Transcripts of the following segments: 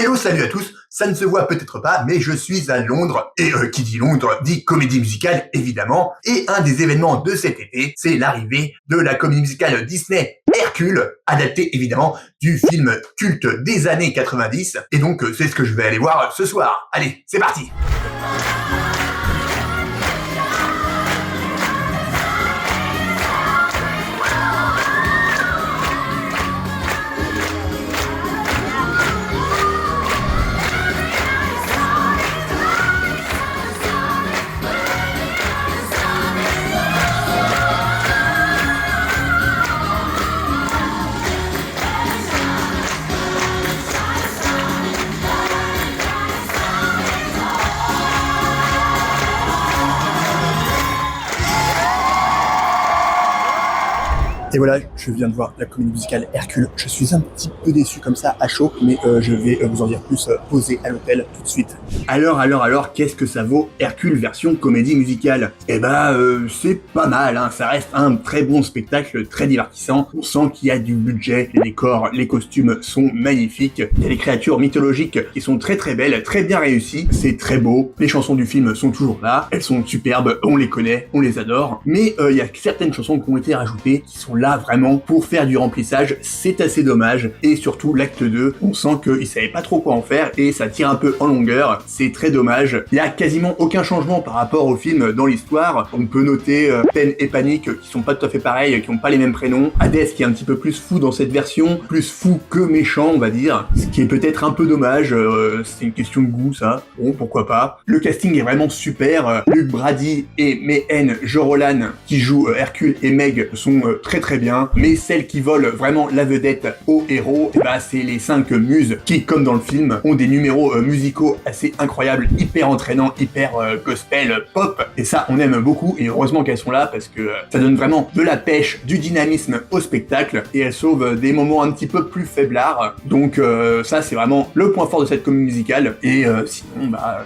Hello, salut à tous, ça ne se voit peut-être pas, mais je suis à Londres, et qui dit Londres dit comédie musicale, évidemment, et un des événements de cet été, c'est l'arrivée de la comédie musicale Disney Hercule, adaptée évidemment du film culte des années 90, et donc c'est ce que je vais aller voir ce soir. Allez, c'est parti! Et voilà, je viens de voir la comédie musicale Hercule. Je suis un petit peu déçu comme ça, à chaud, mais je vais vous en dire plus posé à l'hôtel tout de suite. Alors, qu'est-ce que ça vaut Hercule version comédie musicale? Eh ben, c'est pas mal, hein. Ça reste un très bon spectacle, très divertissant. On sent qu'il y a du budget, les décors, les costumes sont magnifiques. Il y a des créatures mythologiques qui sont très belles, très bien réussies. C'est très beau. Les chansons du film sont toujours là. Elles sont superbes, on les connaît, on les adore. Mais il y a certaines chansons qui ont été rajoutées qui sont là vraiment pour faire du remplissage, c'est assez dommage, et surtout l'acte 2, on sent qu'ils savaient pas trop quoi en faire et ça tire un peu en longueur, c'est très dommage. Il y a quasiment aucun changement par rapport au film dans l'histoire. On peut noter Peine et Panique qui sont pas tout à fait pareils, qui ont pas les mêmes prénoms, Hadès qui est un petit peu plus fou dans cette version, plus fou que méchant on va dire, ce qui est peut-être un peu dommage, c'est une question de goût ça, bon pourquoi pas. Le casting est vraiment super, Luc Brady et Mehen Jorolan qui jouent Hercule et Meg sont très bien, mais celles qui volent vraiment la vedette au héros, bah c'est les 5 muses qui, comme dans le film, ont des numéros musicaux assez incroyables, hyper entraînants, hyper gospel, pop, et ça on aime beaucoup, et heureusement qu'elles sont là parce que ça donne vraiment de la pêche, du dynamisme au spectacle, et elles sauvent des moments un petit peu plus faiblards, donc ça c'est vraiment le point fort de cette comédie musicale, et sinon bah...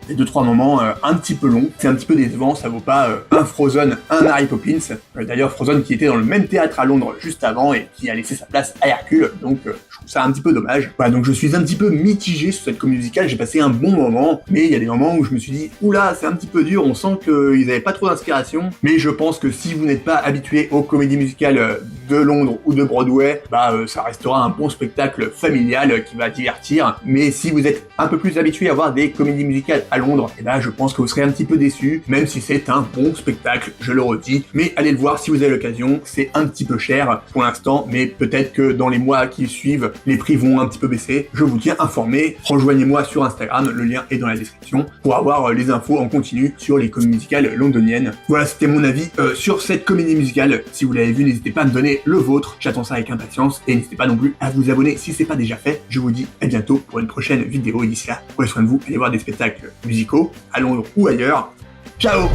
les 2-3 moments un petit peu longs, c'est un petit peu décevant, ça vaut pas un Frozen, un Mary Poppins, d'ailleurs Frozen qui était dans le même théâtre à Londres juste avant et qui a laissé sa place à Hercule, donc je trouve ça un petit peu dommage. Voilà, donc je suis un petit peu mitigé sur cette comédie musicale, j'ai passé un bon moment, mais il y a des moments où je me suis dit, oula, c'est un petit peu dur, on sent qu'ils avaient pas trop d'inspiration, mais je pense que si vous n'êtes pas habitué aux comédies musicales de Londres ou de Broadway, bah ça restera un bon spectacle familial qui va divertir, mais si vous êtes un peu plus habitué à voir des comédies musicales à Londres, et ben je pense que vous serez un petit peu déçus, même si c'est un bon spectacle, je le redis, mais allez le voir si vous avez l'occasion, c'est un petit peu cher pour l'instant, mais peut-être que dans les mois qui suivent, les prix vont un petit peu baisser, je vous tiens informé, rejoignez-moi sur Instagram, le lien est dans la description, pour avoir les infos en continu sur les comédies musicales londoniennes. Voilà, c'était mon avis sur cette comédie musicale, si vous l'avez vu, n'hésitez pas à me donner le vôtre, j'attends ça avec impatience, et n'hésitez pas non plus à vous abonner si c'est pas déjà fait, je vous dis à bientôt pour une prochaine vidéo, et d'ici là, prenez soin de vous, allez voir des spectacles musicaux, à Londres ou ailleurs. Ciao!